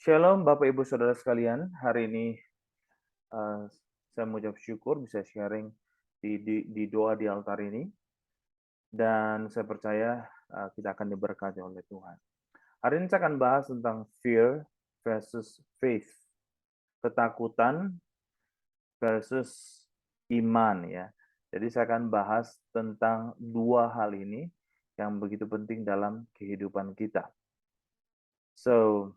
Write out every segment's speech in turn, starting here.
Shalom Bapak Ibu Saudara sekalian, hari ini saya mengucap syukur bisa sharing di doa di altar ini, dan saya percaya kita akan diberkati oleh Tuhan. Hari ini saya akan bahas tentang fear versus faith, ketakutan versus iman ya. Jadi saya akan bahas tentang dua hal ini yang begitu penting dalam kehidupan kita. So,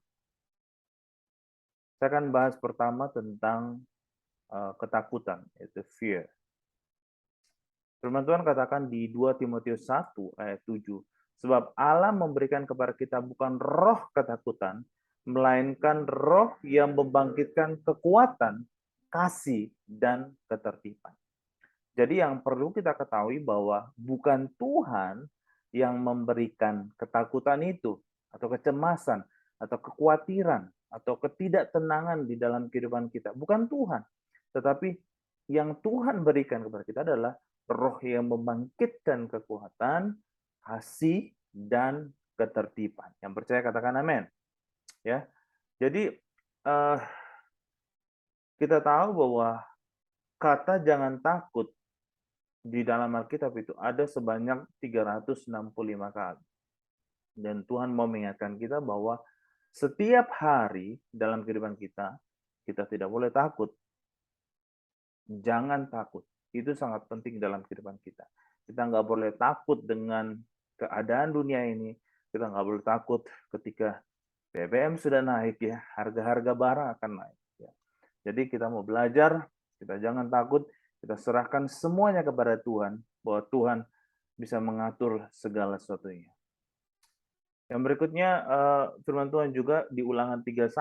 saya akan bahas pertama tentang ketakutan, yaitu fear. Firman Tuhan katakan di 2 Timotius 1 ayat 7, sebab Allah memberikan kepada kita bukan roh ketakutan, melainkan roh yang membangkitkan kekuatan, kasih, dan ketertiban. Jadi yang perlu kita ketahui bahwa bukan Tuhan yang memberikan ketakutan itu, atau kecemasan, atau kekhawatiran, atau ketidaktenangan di dalam kehidupan kita. Bukan Tuhan. Tetapi yang Tuhan berikan kepada kita adalah roh yang membangkitkan kekuatan, kasih, dan ketertiban. Yang percaya katakan amin. Ya. Jadi kita tahu bahwa kata jangan takut di dalam Alkitab itu ada sebanyak 365 kali. Dan Tuhan mau mengingatkan kita bahwa setiap hari dalam kehidupan kita, kita tidak boleh takut. Jangan takut. Itu sangat penting dalam kehidupan kita. Kita nggak boleh takut dengan keadaan dunia ini. Kita nggak boleh takut ketika BBM sudah naik ya, harga-harga barang akan naik. Ya. Jadi kita mau belajar, kita jangan takut, kita serahkan semuanya kepada Tuhan, bahwa Tuhan bisa mengatur segala sesuatunya. Yang berikutnya, firman Tuhan juga di Ulangan 31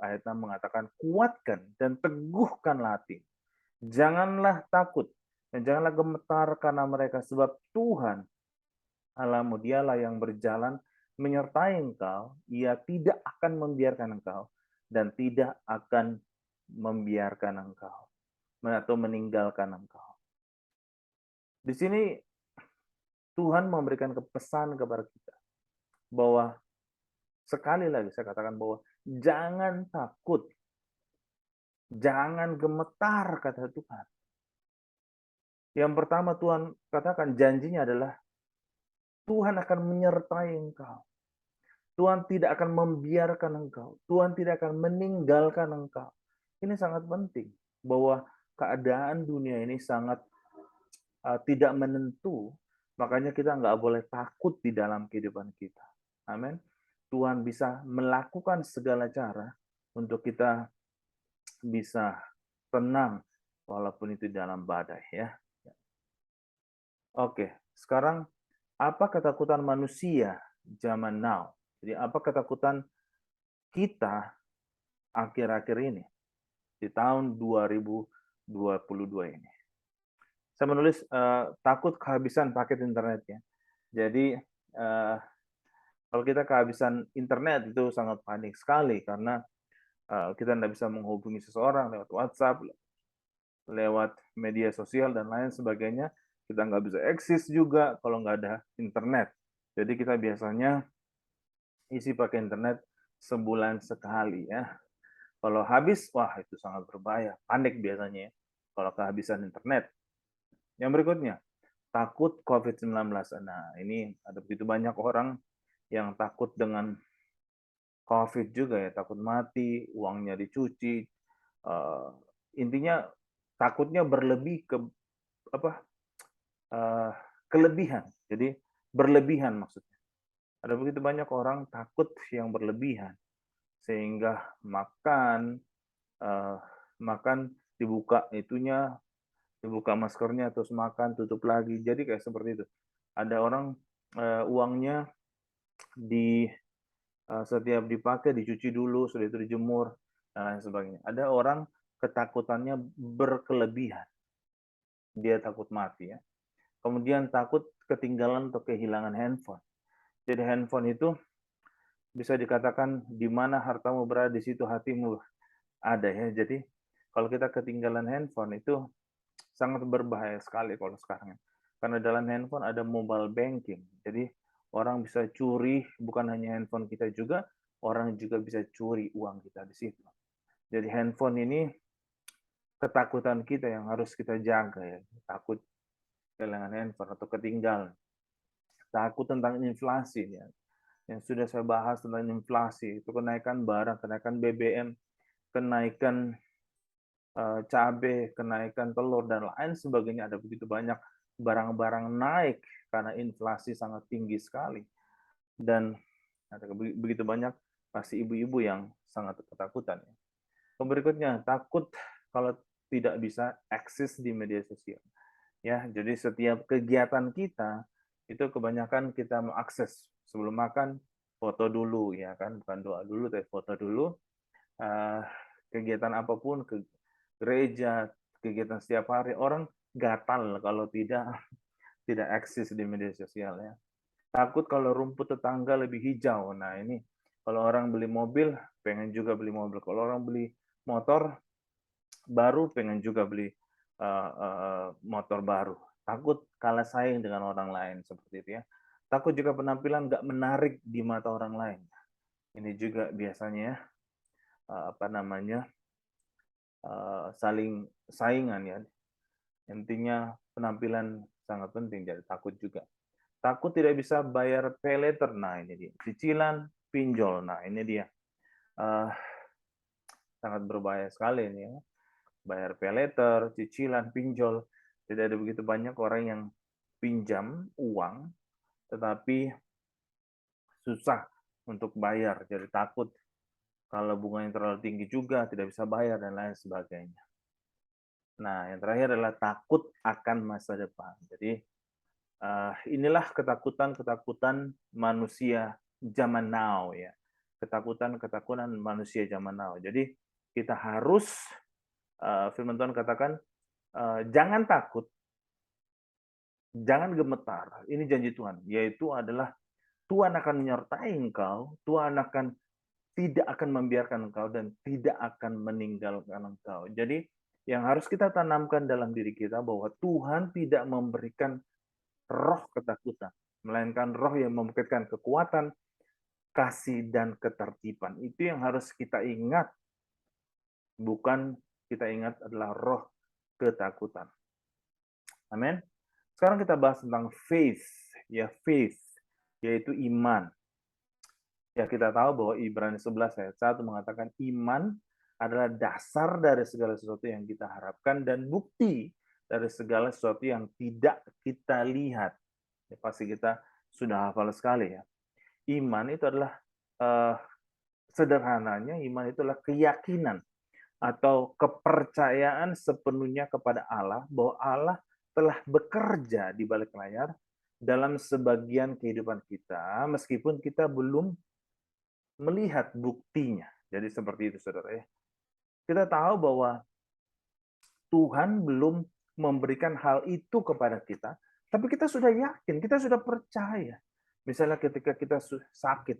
ayat 6 mengatakan, kuatkan dan teguhkanlah hati. Janganlah takut dan janganlah gemetar karena mereka, sebab Tuhan Allahmu dialah yang berjalan menyertai engkau, ia tidak akan membiarkan engkau dan tidak akan membiarkan engkau atau meninggalkan engkau. Di sini Tuhan memberikan pesan kepada kita bahwa sekali lagi saya katakan bahwa jangan takut, jangan gemetar, kata Tuhan. Yang pertama Tuhan katakan janjinya adalah Tuhan akan menyertai engkau. Tuhan tidak akan membiarkan engkau. Tuhan tidak akan meninggalkan engkau. Ini sangat penting bahwa keadaan dunia ini sangat tidak menentu. Makanya kita nggak boleh takut di dalam kehidupan kita. Amin. Tuhan bisa melakukan segala cara untuk kita bisa tenang walaupun itu dalam badai ya. Oke, sekarang apa ketakutan manusia zaman now? Jadi apa ketakutan kita akhir-akhir ini di tahun 2022 ini? Saya menulis takut kehabisan paket internetnya. Jadi kalau kita kehabisan internet itu sangat panik sekali karena kita tidak bisa menghubungi seseorang lewat WhatsApp, lewat media sosial dan lain sebagainya. Kita nggak bisa eksis juga kalau nggak ada internet. Jadi kita biasanya isi pakai internet sebulan sekali ya. Kalau habis, wah itu sangat berbahaya. Panik biasanya ya, kalau kehabisan internet. Yang berikutnya, takut COVID-19. Nah, ini ada begitu banyak orang yang takut dengan COVID juga ya, takut mati, uangnya dicuci. Intinya takutnya berlebih ke apa? Kelebihan. Jadi berlebihan maksudnya. Ada begitu banyak orang takut yang berlebihan sehingga makan eh, makan dibuka itunya, dibuka maskernya terus makan tutup lagi. Jadi kayak seperti itu. Ada orang uangnya di setiap dipakai dicuci dulu, sudah itu dijemur dan lain sebagainya. Ada orang ketakutannya berkelebihan. Dia takut mati ya. Kemudian takut ketinggalan atau kehilangan handphone. Jadi handphone itu bisa dikatakan di mana hartamu berada di situ hatimu ada ya. Jadi kalau kita ketinggalan handphone itu sangat berbahaya sekali kalau sekarang. Karena dalam handphone ada mobile banking. Jadi orang bisa curi bukan hanya handphone kita juga, orang juga bisa curi uang kita di situ. Jadi handphone ini ketakutan kita yang harus kita jaga ya. Takut kehilangan handphone atau ketinggalan. Takut tentang inflasi ya. Yang sudah saya bahas tentang inflasi, itu kenaikan barang, kenaikan BBM, kenaikan cabai, kenaikan telur, dan lain sebagainya. Ada begitu banyak barang-barang naik karena inflasi sangat tinggi sekali. Dan ada begitu banyak pasti ibu-ibu yang sangat ketakutan. Berikutnya, takut kalau tidak bisa akses di media sosial. Ya, jadi setiap kegiatan kita itu kebanyakan kita mengakses sebelum makan foto dulu ya kan, bukan doa dulu tapi foto dulu. Kegiatan apapun ke gereja, kegiatan setiap hari orang gatal kalau tidak eksis di media sosial ya. Takut kalau rumput tetangga lebih hijau. Nah, ini kalau orang beli mobil pengen juga beli mobil. Kalau orang beli motor baru pengen juga beli motor baru. Takut kalah saing dengan orang lain seperti itu ya. Takut juga penampilan nggak menarik di mata orang lain. Ini juga biasanya apa namanya saling saingan ya. Intinya penampilan sangat penting, jadi takut juga. Takut tidak bisa bayar pay later. Nah, ini dia. Cicilan, pinjol. Nah, ini dia. Sangat berbahaya sekali ini ya. Bayar pay later, cicilan, pinjol. Tidak ada begitu banyak orang yang pinjam uang, tetapi susah untuk bayar. Jadi takut kalau bunganya terlalu tinggi juga, tidak bisa bayar, dan lain sebagainya. Nah, yang terakhir adalah takut akan masa depan. Jadi, inilah ketakutan-ketakutan manusia zaman now ya. Ketakutan-ketakutan manusia zaman now. Jadi, kita harus, firman Tuhan katakan, jangan takut, jangan gemetar. Ini janji Tuhan, yaitu adalah Tuhan akan menyertai engkau, Tuhan tidak akan membiarkan engkau dan tidak akan meninggalkan engkau. Jadi, yang harus kita tanamkan dalam diri kita bahwa Tuhan tidak memberikan roh ketakutan, melainkan roh yang memberikan kekuatan, kasih, dan ketertiban. Itu yang harus kita ingat, bukan kita ingat adalah roh ketakutan. Amin. Sekarang kita bahas tentang faith, ya faith, yaitu iman. Ya kita tahu bahwa Ibrani 11 ayat 1 mengatakan iman adalah dasar dari segala sesuatu yang kita harapkan dan bukti dari segala sesuatu yang tidak kita lihat. Ya, pasti kita sudah hafal sekali ya. Iman itu adalah sederhananya iman itu adalah keyakinan atau kepercayaan sepenuhnya kepada Allah bahwa Allah telah bekerja di balik layar dalam sebagian kehidupan kita meskipun kita belum melihat buktinya. Jadi seperti itu saudara ya. Kita tahu bahwa Tuhan belum memberikan hal itu kepada kita, tapi kita sudah yakin, kita sudah percaya. Misalnya ketika kita sakit,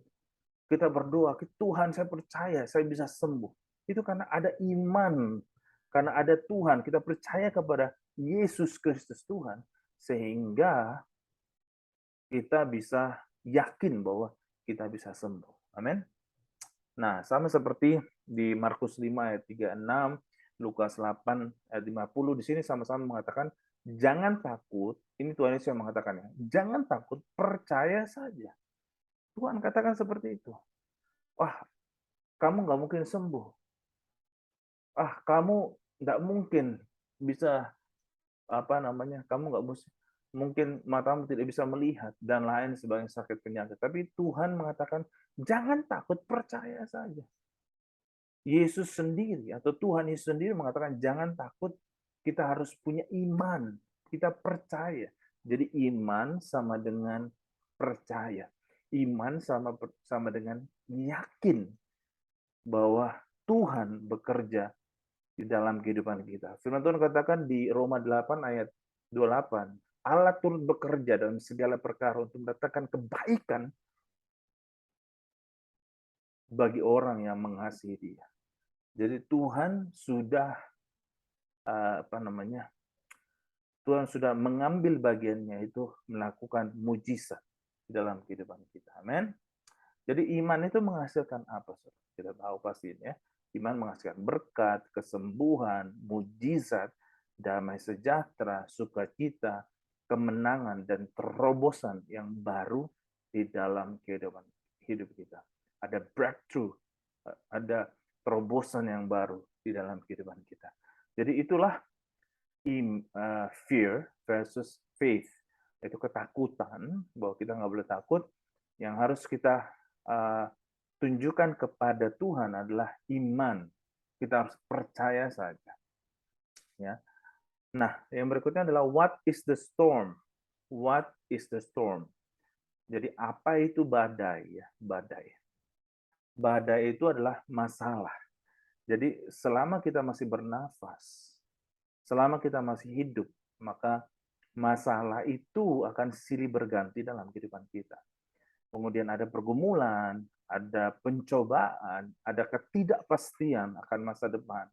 kita berdoa, Tuhan saya percaya, saya bisa sembuh. Itu karena ada iman, karena ada Tuhan, kita percaya kepada Yesus Kristus Tuhan, sehingga kita bisa yakin bahwa kita bisa sembuh. Amin. Nah, sama seperti di Markus 5 ayat 36, Lukas 8 ayat 50, di sini sama-sama mengatakan, jangan takut, ini Tuhan Yesus yang mengatakannya, jangan takut, percaya saja. Tuhan katakan seperti itu. Wah, kamu nggak mungkin sembuh. Kamu nggak mungkin bisa, kamu nggak mungkin matamu tidak bisa melihat, dan lain sebagainya sakit penyakit. Tapi Tuhan mengatakan, jangan takut, percaya saja. Yesus sendiri atau Tuhan Yesus sendiri mengatakan jangan takut, kita harus punya iman, kita percaya. Jadi iman sama dengan percaya. Iman sama dengan yakin bahwa Tuhan bekerja di dalam kehidupan kita. Firman Tuhan katakan di Roma 8 ayat 28, Allah turut bekerja dalam segala perkara untuk mendatangkan kebaikan bagi orang yang mengasihi Dia. Jadi Tuhan sudah Tuhan sudah mengambil bagiannya itu melakukan mujizat di dalam kehidupan kita. Amin. Jadi iman itu menghasilkan apa? Saudara? Kita tahu pasti ya. Iman menghasilkan berkat, kesembuhan, mujizat, damai sejahtera, sukacita, kemenangan, dan terobosan yang baru di dalam kehidupan hidup kita. Ada breakthrough, ada terobosan yang baru di dalam kehidupan kita. Jadi itulah fear versus faith, yaitu ketakutan, bahwa kita nggak boleh takut. Yang harus kita tunjukkan kepada Tuhan adalah iman. Kita harus percaya saja. Ya. Nah, yang berikutnya adalah what is the storm? What is the storm? Jadi apa itu badai? Ya, badai. Badai itu adalah masalah. Jadi selama kita masih bernafas, selama kita masih hidup, maka masalah itu akan silih berganti dalam kehidupan kita. Kemudian ada pergumulan, ada pencobaan, ada ketidakpastian akan masa depan,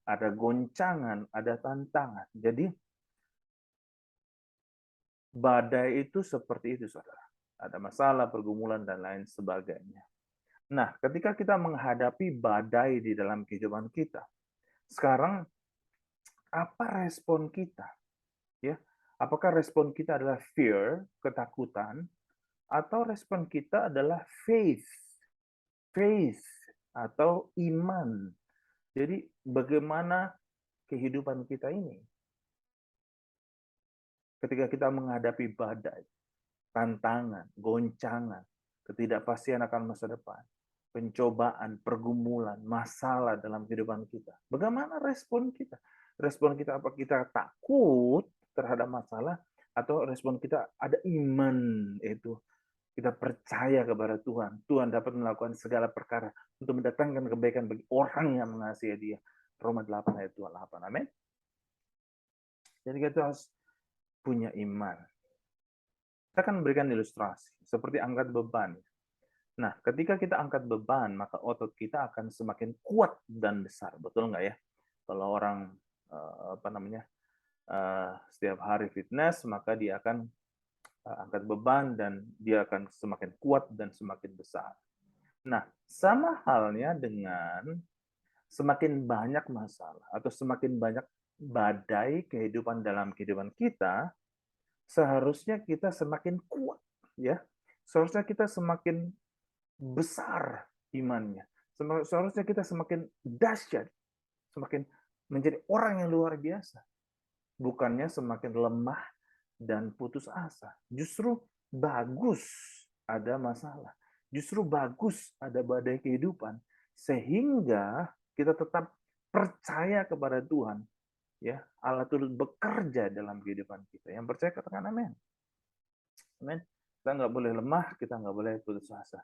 ada goncangan, ada tantangan. Jadi badai itu seperti itu, saudara. Ada masalah, pergumulan, dan lain sebagainya. Nah, ketika kita menghadapi badai di dalam kehidupan kita, sekarang apa respon kita? Ya, apakah respon kita adalah fear, ketakutan, atau respon kita adalah faith, faith atau iman? Jadi bagaimana kehidupan kita ini ketika kita menghadapi badai, tantangan, goncangan, ketidakpastian akan masa depan, pencobaan, pergumulan, masalah dalam kehidupan kita. Bagaimana respon kita? Respon kita apa? Kita takut terhadap masalah atau respon kita ada iman, yaitu kita percaya kepada Tuhan. Tuhan dapat melakukan segala perkara untuk mendatangkan kebaikan bagi orang yang mengasihi Dia. Roma 8 ayat 28. Amin. Jadi kita harus punya iman. Kita akan memberikan ilustrasi seperti angkat beban. Nah, ketika kita angkat beban, maka otot kita akan semakin kuat dan besar. Betul nggak ya? Kalau orang setiap hari fitness, maka dia akan angkat beban dan dia akan semakin kuat dan semakin besar. Nah, sama halnya dengan semakin banyak masalah atau semakin banyak badai kehidupan dalam kehidupan kita, seharusnya kita semakin kuat, ya. Seharusnya kita semakin besar imannya. Seharusnya kita semakin dahsyat, semakin menjadi orang yang luar biasa. Bukannya semakin lemah dan putus asa. Justru bagus ada masalah. Justru bagus ada badai kehidupan. Sehingga kita tetap percaya kepada Tuhan. Ya, Allah turut bekerja dalam kehidupan kita. Yang percaya katakan amin. Amin. Kita nggak boleh lemah, kita nggak boleh putus asa.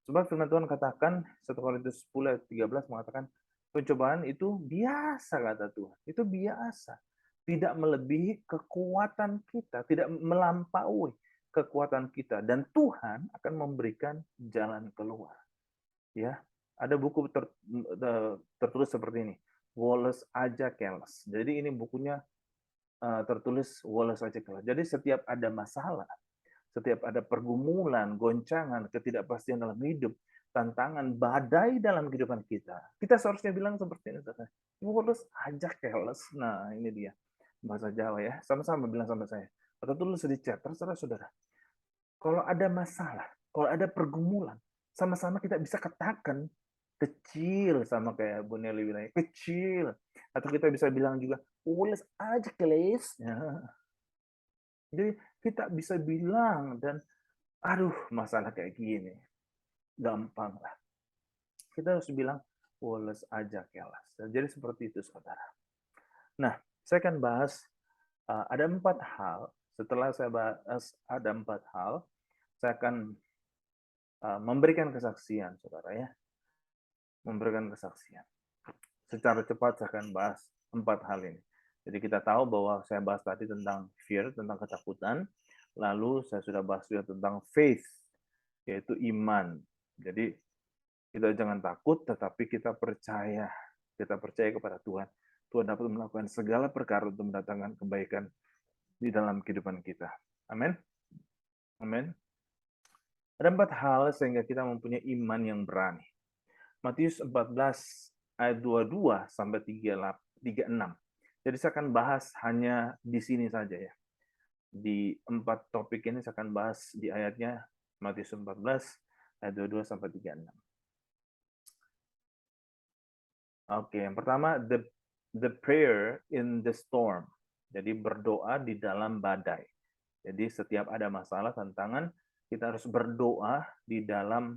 Sebab firman Tuhan katakan, 1 Korintus 10 ayat 13 mengatakan, pencobaan itu biasa, kata Tuhan. Itu biasa. Tidak melebihi kekuatan kita, tidak melampaui kekuatan kita. Dan Tuhan akan memberikan jalan keluar. Ya, ada buku tertulis seperti ini, Wallace aja Keles. Jadi ini bukunya tertulis Wallace aja Keles. Jadi setiap ada masalah, setiap ada pergumulan, goncangan, ketidakpastian dalam hidup, tantangan, badai dalam kehidupan kita, kita seharusnya bilang seperti ini, saudara. Wallace aja Keles. Nah, ini dia bahasa Jawa ya. Sama-sama bilang sama saya. Atau tulis di chat, terserah saudara. Kalau ada masalah, kalau ada pergumulan, sama-sama kita bisa katakan kecil, sama kayak Bu Nelly bilang, kecil. Atau kita bisa bilang juga, Wallace aja Keles. Ya. Jadi kita bisa bilang, dan aduh masalah kayak gini, gampang lah. Kita harus bilang, Wallace aja Keles. Jadi seperti itu saudara. Nah, saya akan bahas ada 4 hal. Setelah saya bahas ada 4 hal, saya akan memberikan kesaksian, saudara ya. Memberikan kesaksian. Secara cepat saya akan bahas 4 hal ini. Jadi kita tahu bahwa saya bahas tadi tentang fear, tentang ketakutan. Lalu saya sudah bahas juga tentang faith, yaitu iman. Jadi kita jangan takut, tetapi kita percaya. Kita percaya kepada Tuhan. Tuhan dapat melakukan segala perkara untuk mendatangkan kebaikan di dalam kehidupan kita. Amin. Amin. Ada 4 hal sehingga kita mempunyai iman yang berani. Matius 14 ayat 22 sampai 36. Jadi saya akan bahas hanya di sini saja ya. Di 4 topik ini saya akan bahas di ayatnya Matius 14 ayat 22 sampai 36. Oke, yang pertama the prayer in the storm. Jadi berdoa di dalam badai. Jadi setiap ada masalah, tantangan, kita harus berdoa di dalam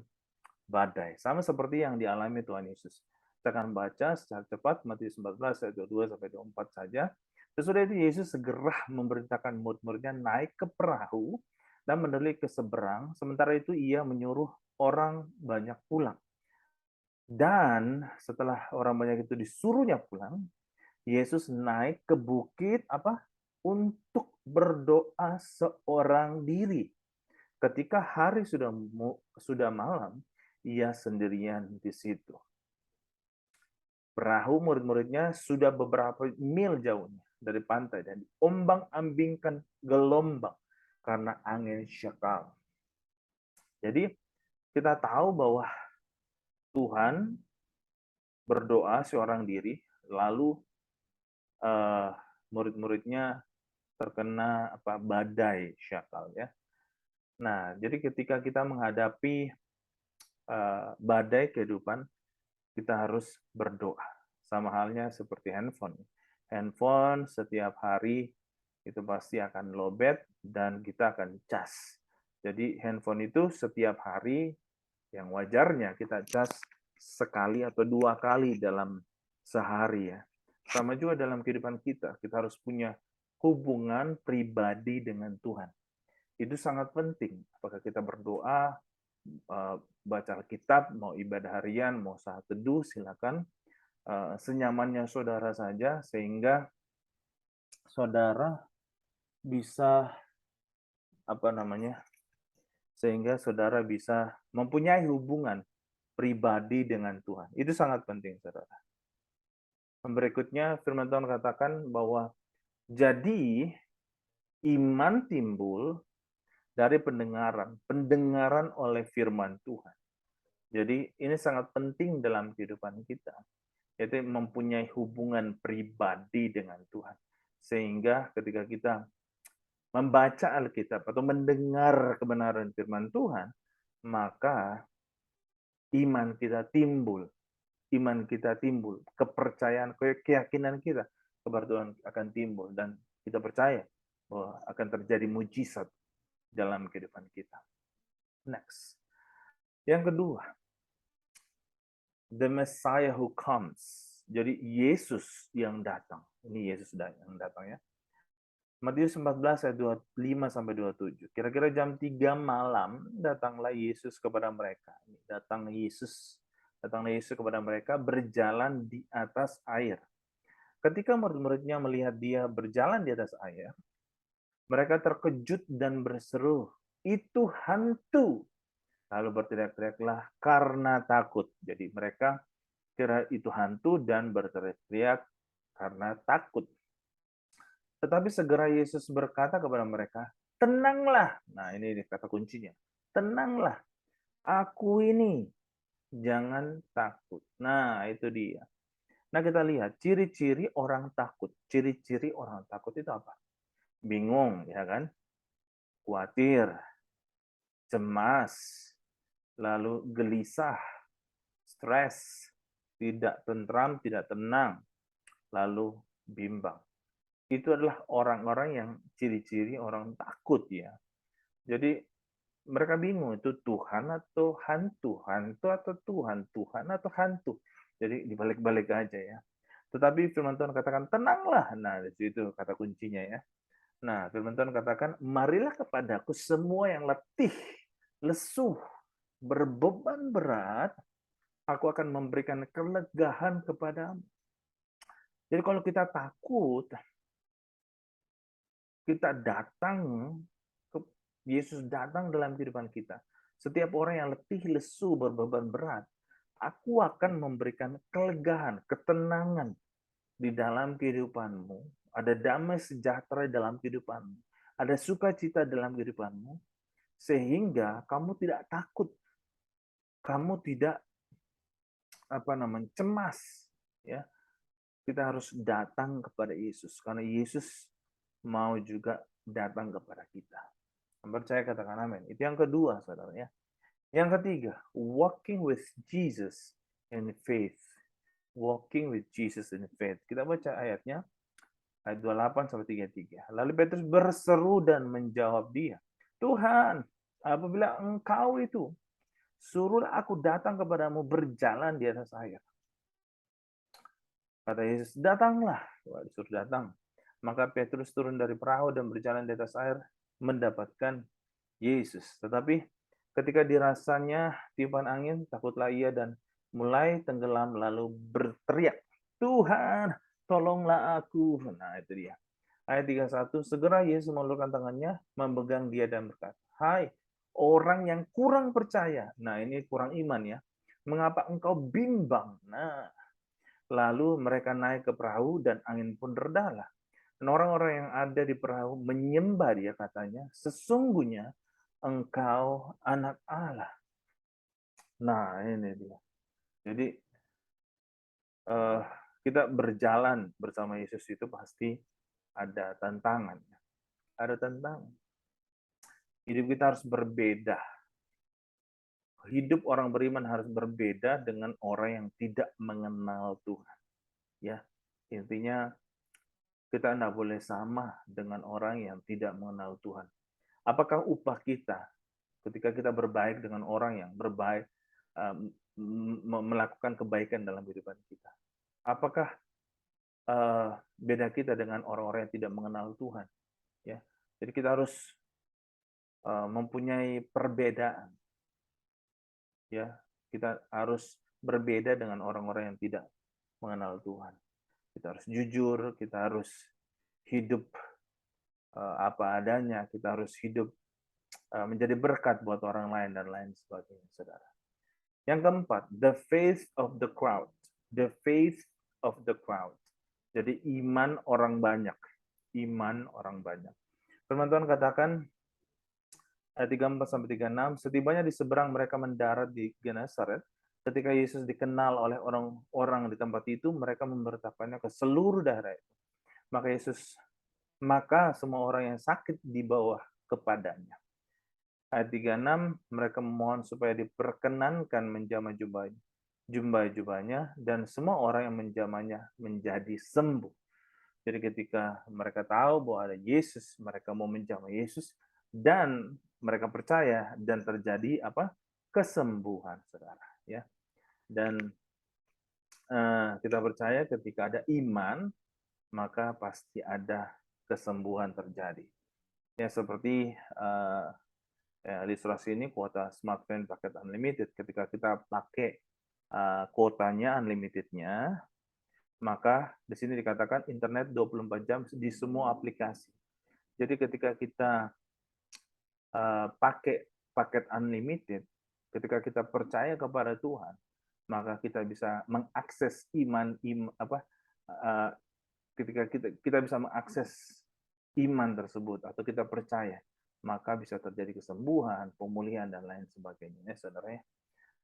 badai. Sama seperti yang dialami Tuhan Yesus. Kita akan baca secara cepat Matius 14 ayat 22 sampai 24 saja. Sesudah itu Yesus segera memerintahkan murid-muridnya naik ke perahu dan mendelik ke seberang. Sementara itu ia menyuruh orang banyak pulang. Dan setelah orang banyak itu disuruhnya pulang, Yesus naik ke bukit apa? Untuk berdoa seorang diri. Ketika hari sudah malam, ia sendirian di situ. Perahu murid-muridnya sudah beberapa mil jauhnya dari pantai dan diombang-ambingkan gelombang karena angin syakal. Jadi kita tahu bahwa Tuhan berdoa seorang diri, lalu murid-muridnya terkena badai syakal ya. Nah, jadi ketika kita menghadapi badai kehidupan, kita harus berdoa. Sama halnya seperti handphone. Handphone setiap hari itu pasti akan lowbat dan kita akan cas. Jadi handphone itu setiap hari yang wajarnya kita cas sekali atau 2 kali dalam sehari ya. Sama juga dalam kehidupan kita, kita harus punya hubungan pribadi dengan Tuhan. Itu sangat penting. Apakah kita berdoa, baca Alkitab, mau ibadah harian, mau saat teduh, silakan. Senyamannya saudara saja, sehingga saudara bisa sehingga saudara bisa mempunyai hubungan pribadi dengan Tuhan. Itu sangat penting, saudara. Berikutnya firman Tuhan katakan bahwa jadi iman timbul dari pendengaran oleh firman Tuhan. Jadi ini sangat penting dalam kehidupan kita, yaitu mempunyai hubungan pribadi dengan Tuhan. Sehingga ketika kita membaca Alkitab atau mendengar kebenaran firman Tuhan, maka iman kita timbul. Kepercayaan, keyakinan kita kepada Tuhan akan timbul. Dan kita percaya bahwa akan terjadi mujizat dalam kehidupan kita. Next. Yang kedua, the Messiah who comes. Jadi Yesus yang datang. Ini Yesus yang datang ya. Matius 14 ayat 25 sampai 27. Kira-kira jam 3 malam datanglah Yesus kepada mereka. Datanglah Yesus kepada mereka berjalan di atas air. Ketika murid-muridnya melihat dia berjalan di atas air, mereka terkejut dan berseru, "Itu hantu!" Lalu berteriak-teriaklah karena takut. Jadi mereka kira itu hantu dan berteriak karena takut. Tetapi segera Yesus berkata kepada mereka, "Tenanglah." Nah, ini kata kuncinya. Tenanglah. Aku ini. Jangan takut. Nah, itu dia. Nah, kita lihat ciri-ciri orang takut. Ciri-ciri orang takut itu apa? Bingung, ya kan? Khawatir, cemas, lalu gelisah, stres, tidak tentram, tidak tenang, lalu bimbang. Itu adalah orang-orang yang ciri-ciri orang takut ya. Jadi mereka bingung itu Tuhan atau hantu, hantu atau Tuhan, Tuhan atau hantu. Jadi dibalik-balik aja ya. Tetapi firman Tuhan katakan tenanglah. Nah, itu kata kuncinya ya. Nah, firman Tuhan katakan, "Marilah kepadaku semua yang letih, lesuh, berbeban berat, aku akan memberikan kelegaan kepadamu." Jadi kalau kita takut, kita datang, Yesus datang dalam kehidupan kita. Setiap orang yang letih, lesu, berbeban berat, aku akan memberikan kelegaan, ketenangan di dalam kehidupanmu. Ada damai sejahtera dalam kehidupanmu. Ada sukacita dalam kehidupanmu. sehingga kamu tidak takut, kamu tidak cemas, ya. Kita harus datang kepada Yesus karena Yesus mau juga datang kepada kita. Yang percaya katakan amin. Itu yang kedua, saudara ya. Yang ketiga, walking with Jesus in faith. Walking with Jesus in faith. Kita baca ayatnya, ayat 28 sampai 33. Lalu Petrus berseru dan menjawab dia, Tuhan, apabila engkau itu, suruhlah aku datang kepadamu berjalan di atas air. Kata Yesus, datanglah. Wah, disuruh datang. Maka Petrus turun dari perahu dan berjalan di atas air mendapatkan Yesus. Tetapi ketika dirasanya tiupan angin, takutlah ia dan mulai tenggelam lalu berteriak, Tuhan, tolonglah aku. Nah, itu dia. Ayat 31, segera Yesus mengulurkan tangannya, memegang dia dan berkata, Hai, orang yang kurang percaya. Nah, ini kurang iman ya. Mengapa engkau bimbang? Nah, lalu mereka naik ke perahu dan angin pun redahlah. Dan orang-orang yang ada di perahu menyembah dia katanya, sesungguhnya engkau anak Allah. Nah, ini dia. Jadi kita berjalan bersama Yesus itu pasti ada tantangan. Ada tantangan. Hidup kita harus berbeda. Hidup orang beriman harus berbeda dengan orang yang tidak mengenal Tuhan. Ya, intinya kita tidak boleh sama dengan orang yang tidak mengenal Tuhan. Apakah upah kita ketika kita berbaik dengan orang yang berbaik, melakukan kebaikan dalam kehidupan kita? Apakah beda kita dengan orang-orang yang tidak mengenal Tuhan? Ya, jadi kita harus mempunyai perbedaan. Ya, kita harus berbeda dengan orang-orang yang tidak mengenal Tuhan. Kita harus jujur, kita harus hidup apa adanya, kita harus hidup menjadi berkat buat orang lain dan lain sebagainya, saudara. Yang keempat, the faith of the crowd. The faith of the crowd. Jadi iman orang banyak. Iman orang banyak. Firman Tuhan katakan, ayat 34 sampai 36, setibanya di seberang mereka mendarat di Genesaret. Ketika Yesus dikenal oleh orang-orang di tempat itu, mereka memberitakannya ke seluruh daerah itu. Maka semua orang yang sakit dibawa kepadanya. Ayat 36, mereka memohon supaya diperkenankan menjamah jubahnya, dan semua orang yang menjamahnya menjadi sembuh. Jadi ketika mereka tahu bahwa ada Yesus, mereka mau menjamah Yesus, dan mereka percaya, dan terjadi kesembuhan, saudara. Ya, dan kita percaya ketika ada iman, maka pasti ada kesembuhan terjadi. Ya, seperti ilustrasi ini kuota smartphone paket unlimited. Ketika kita pakai kuotanya unlimitednya, maka di sini dikatakan internet 24 jam di semua aplikasi. Jadi ketika kita pakai paket unlimited, ketika kita percaya kepada Tuhan, maka kita bisa mengakses ketika kita bisa mengakses iman tersebut atau kita percaya, maka bisa terjadi kesembuhan, pemulihan dan lain sebagainya, ya, saudara.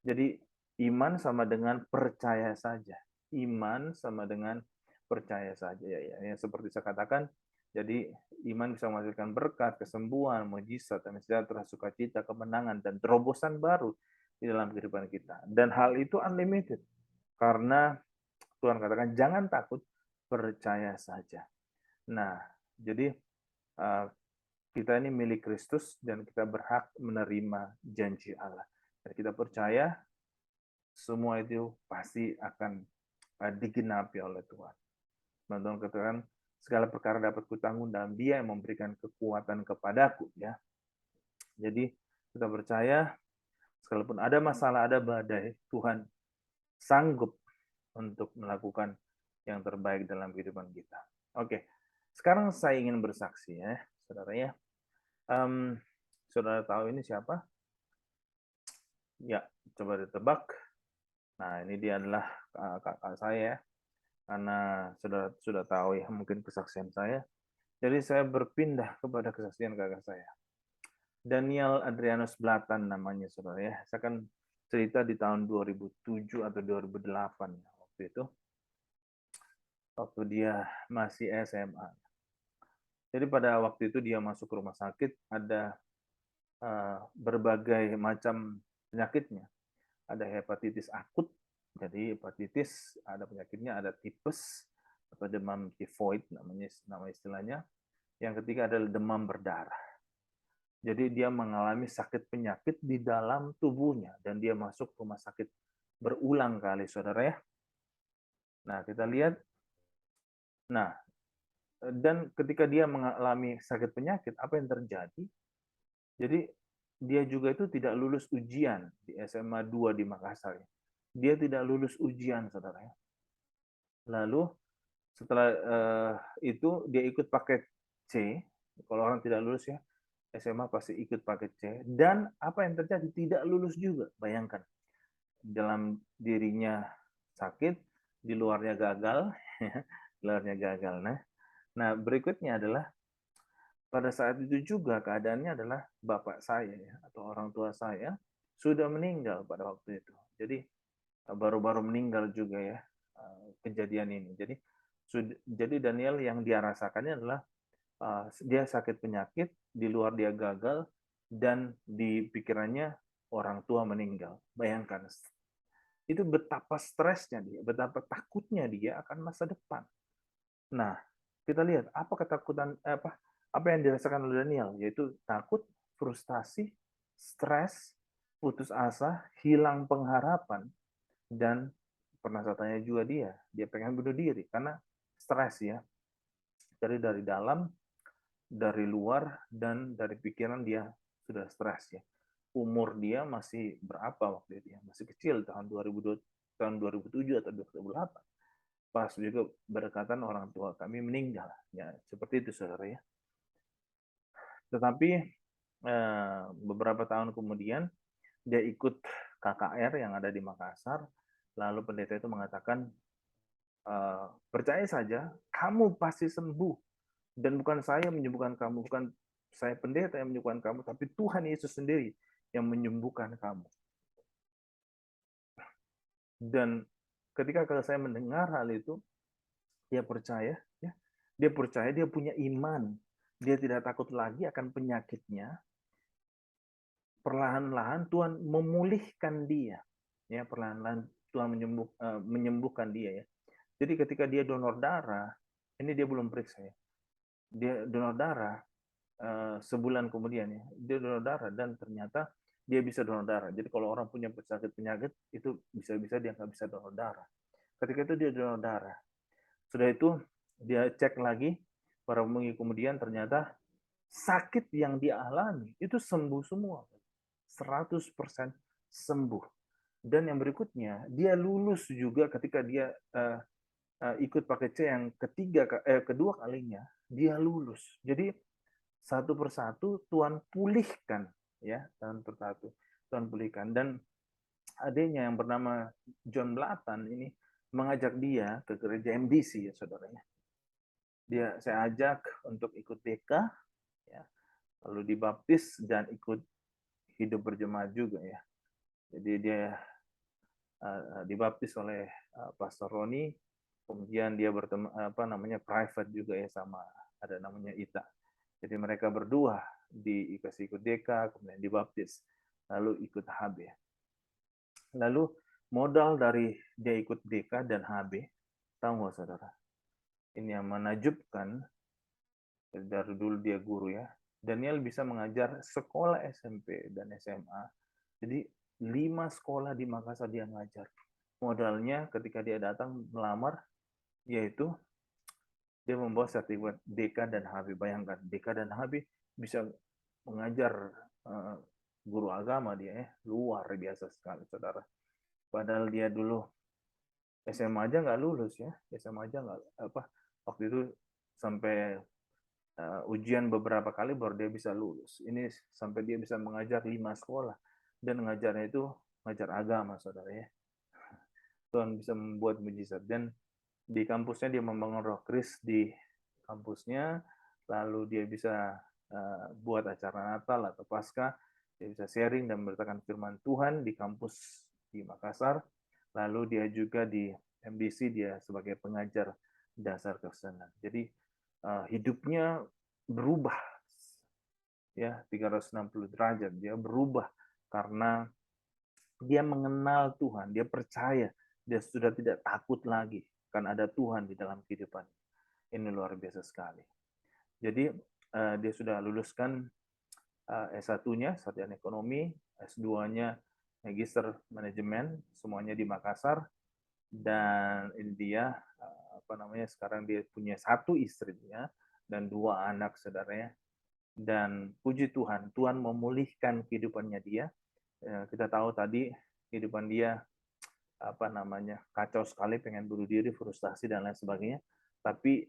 Jadi iman sama dengan percaya saja. Iman sama dengan percaya saja, ya. Seperti saya katakan, jadi iman bisa menghasilkan berkat, kesembuhan, mujizat, damai sejahtera, sukacita, kemenangan dan terobosan baru di dalam kehidupan kita. Dan hal itu unlimited. Karena Tuhan katakan jangan takut, percaya saja. Nah, jadi kita ini milik Kristus dan kita berhak menerima janji Allah. Dan kita percaya semua itu pasti akan digenapi oleh Tuhan. Tuhan katakan segala perkara dapat kutanggung dalam Dia yang memberikan kekuatan kepadaku, ya. Jadi kita percaya sekalipun ada masalah, ada badai, Tuhan sanggup untuk melakukan yang terbaik dalam kehidupan kita. Oke, sekarang saya ingin bersaksi, ya, saudara, ya. Saudara tahu ini siapa? Ya, coba ditebak. Nah, ini dia adalah kakak saya, karena sudah tahu ya mungkin kesaksian saya. Jadi saya berpindah kepada kesaksian kakak saya. Daniel Adrianus Blatan namanya, saudara ya. Saya kan cerita di tahun 2007 atau 2008 waktu itu, waktu dia masih SMA. Jadi pada waktu itu dia masuk rumah sakit, ada berbagai macam penyakitnya. Ada hepatitis akut, jadi hepatitis ada penyakitnya, ada tipes atau demam tifoid namanya, nama istilahnya. Yang ketiga adalah demam berdarah. Jadi dia mengalami sakit penyakit di dalam tubuhnya dan dia masuk rumah sakit berulang kali, saudara ya. Nah, kita lihat. Nah, dan ketika dia mengalami sakit penyakit, apa yang terjadi? Jadi dia juga itu tidak lulus ujian di SMA 2 di Makassar. Dia tidak lulus ujian, saudara ya. Lalu setelah itu dia ikut paket C. Kalau orang tidak lulus ya, SMA pasti ikut paket C. Dan apa yang terjadi? Tidak lulus juga. Bayangkan, dalam dirinya sakit, di luarnya gagal, di luarnya gagal. Nah, berikutnya adalah pada saat itu juga keadaannya adalah bapak saya ya, atau orang tua saya sudah meninggal pada waktu itu. Jadi baru-baru meninggal juga ya kejadian ini. Jadi Daniel yang dia rasakannya adalah dia sakit penyakit, di luar dia gagal, dan di pikirannya orang tua meninggal. Bayangkan, itu betapa stresnya dia, betapa takutnya dia akan masa depan. Nah, kita lihat apa ketakutan apa yang dirasakan oleh Daniel, yaitu takut, frustasi, stres, putus asa, hilang pengharapan, dan pernah saya tanya juga dia pengen bunuh diri karena stres ya. Jadi dari dalam, dari luar, dan dari pikiran dia sudah stres ya. Umur dia masih berapa waktu itu ya? Masih kecil, tahun 2002, tahun 2007 atau 2008. Pas juga berdekatan orang tua kami meninggal. Ya, seperti itu saudara ya. Tetapi beberapa tahun kemudian dia ikut KKR yang ada di Makassar. Lalu pendeta itu mengatakan, percaya saja, kamu pasti sembuh. Dan bukan saya menyembuhkan kamu, bukan saya pendeta yang menyembuhkan kamu, tapi Tuhan Yesus sendiri yang menyembuhkan kamu. Dan ketika saya mendengar hal itu, dia percaya, ya, dia percaya, dia punya iman, dia tidak takut lagi akan penyakitnya. Perlahan-lahan Tuhan memulihkan dia, ya, perlahan-lahan Tuhan menyembuhkan dia ya. Jadi ketika dia donor darah, ini dia belum periksa ya, dia donor darah sebulan kemudian ya, dia donor darah dan ternyata dia bisa donor darah. Jadi kalau orang punya penyakit itu bisa-bisa dia nggak bisa donor darah. Ketika itu dia donor darah. Sudah itu dia cek lagi beberapa minggu kemudian, ternyata sakit yang dia alami itu sembuh semua. 100% sembuh. Dan yang berikutnya, dia lulus juga ketika dia ikut paket C yang kedua kalinya, dia lulus. Jadi satu persatu Tuhan pulihkan ya, satu persatu Tuhan pulihkan. Dan adanya yang bernama John Blatan ini mengajak dia ke gereja MDC ya saudaranya. Saya ajak untuk ikut DK ya, lalu dibaptis dan ikut hidup berjemaat juga ya. Jadi dia dibaptis oleh Pastor Roni, kemudian dia bertemu private juga ya sama ada namanya Ita. Jadi mereka berdua dikasih ikut DK, kemudian dibaptis, lalu ikut HB. Lalu modal dari dia ikut DK dan HB, tahu nggak saudara? Ini yang menakjubkan, dari dulu dia guru ya. Daniel bisa mengajar sekolah SMP dan SMA. Jadi 5 sekolah di Makassar dia ngajar. Modalnya ketika dia datang melamar, yaitu dia membawa sertifikat DK dan HB. Bayangkan, DK dan HB bisa mengajar guru agama dia ya. Luar biasa sekali, saudara. Padahal dia dulu SMA aja nggak lulus ya. SMA aja nggak waktu itu sampai ujian beberapa kali baru dia bisa lulus. Ini sampai dia bisa mengajar 5 sekolah. Dan ngajarnya itu ngajar agama, saudara ya. Tuhan bisa membuat mujizat. Dan di kampusnya dia membangun roh kris di kampusnya, lalu dia bisa buat acara Natal atau Paskah, dia bisa sharing dan memberitakan firman Tuhan di kampus di Makassar. Lalu dia juga di MDC, dia sebagai pengajar dasar Kristen. Jadi hidupnya berubah ya 360 derajat. Dia berubah karena dia mengenal Tuhan, dia percaya, dia sudah tidak takut lagi kan ada Tuhan di dalam kehidupan. Ini luar biasa sekali. Jadi dia sudah luluskan S1-nya, sarjana ekonomi, S2-nya magister manajemen, semuanya di Makassar. Dan ini dia sekarang dia punya 1 istrinya dan 2 anak saudaranya. Dan puji Tuhan, Tuhan memulihkan kehidupannya dia. Kita tahu tadi kehidupan dia kacau sekali, pengen bunuh diri, frustasi dan lain sebagainya. Tapi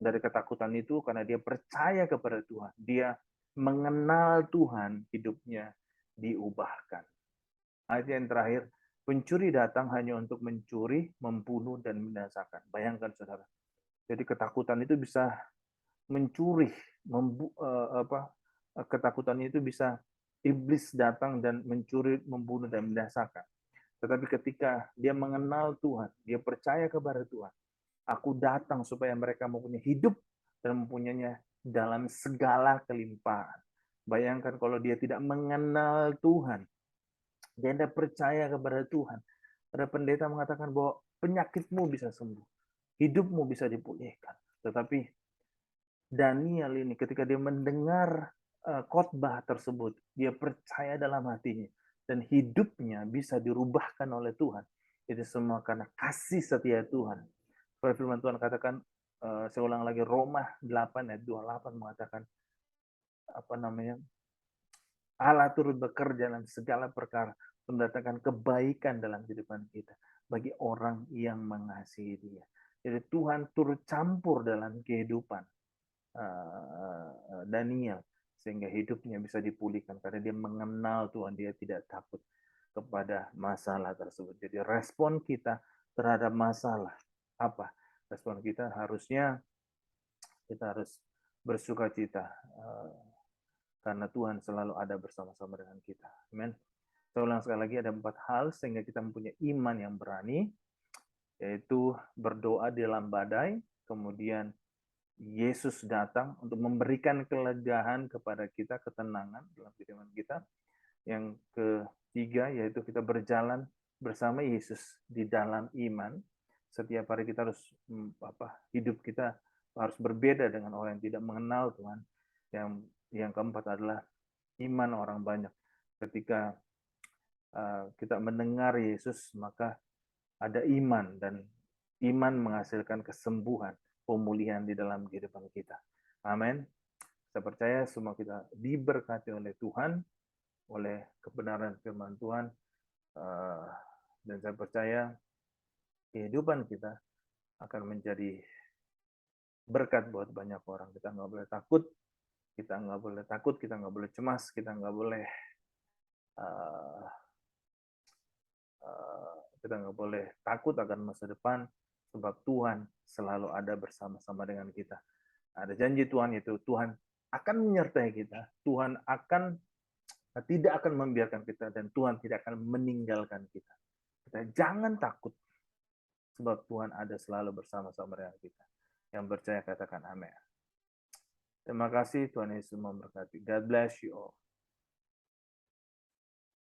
dari ketakutan itu karena dia percaya kepada Tuhan, dia mengenal Tuhan, hidupnya diubahkan. Ayat yang terakhir, pencuri datang hanya untuk mencuri, membunuh dan membinasakan. Bayangkan saudara. Jadi ketakutan itu bisa mencuri, ketakutan itu bisa iblis datang dan mencuri, membunuh dan membinasakan. Tetapi ketika dia mengenal Tuhan, dia percaya kepada Tuhan, aku datang supaya mereka mempunyai hidup dan mempunyainya dalam segala kelimpahan. Bayangkan kalau dia tidak mengenal Tuhan, dia tidak percaya kepada Tuhan. Ada pendeta mengatakan bahwa penyakitmu bisa sembuh, hidupmu bisa dipulihkan. Tetapi Daniel ini ketika dia mendengar khotbah tersebut, dia percaya dalam hatinya dan hidupnya bisa dirubahkan oleh Tuhan. Itu semua karena kasih setia Tuhan. Firman Tuhan katakan, saya ulang lagi, Roma 8 ayat 28 mengatakan Allah turut bekerja dalam segala perkara untuk mendatangkan kebaikan dalam kehidupan kita bagi orang yang mengasihi Dia. Jadi Tuhan turut campur dalam kehidupan Daniel sehingga hidupnya bisa dipulihkan karena dia mengenal Tuhan, dia tidak takut kepada masalah tersebut. Jadi respon kita terhadap masalah apa? Respon kita harusnya kita harus bersukacita karena Tuhan selalu ada bersama-sama dengan kita. Amin. Saya ulang sekali lagi, ada 4 hal sehingga kita mempunyai iman yang berani, yaitu berdoa di dalam badai, kemudian Yesus datang untuk memberikan kelegaan kepada kita, ketenangan dalam kehidupan kita. Yang ketiga, yaitu kita berjalan bersama Yesus di dalam iman. Setiap hari kita harus hidup kita harus berbeda dengan orang yang tidak mengenal Tuhan. Yang keempat adalah iman orang banyak. Ketika kita mendengar Yesus, maka ada iman, dan iman menghasilkan kesembuhan, pemulihan di dalam kehidupan kita. Amin. Saya percaya semua kita diberkati oleh Tuhan, oleh kebenaran firman Tuhan, dan saya percaya kehidupan kita akan menjadi berkat buat banyak orang. Kita nggak boleh takut, kita nggak boleh cemas, kita nggak boleh takut akan masa depan, sebab Tuhan selalu ada bersama-sama dengan kita. Ada janji Tuhan, itu Tuhan akan menyertai kita, Tuhan tidak akan membiarkan kita, dan Tuhan tidak akan meninggalkan kita. Kita jangan takut, sebab Tuhan ada selalu bersama-sama dengan kita. Yang percaya katakan amin. Terima kasih, Tuhan Yesus memberkati. God bless you all.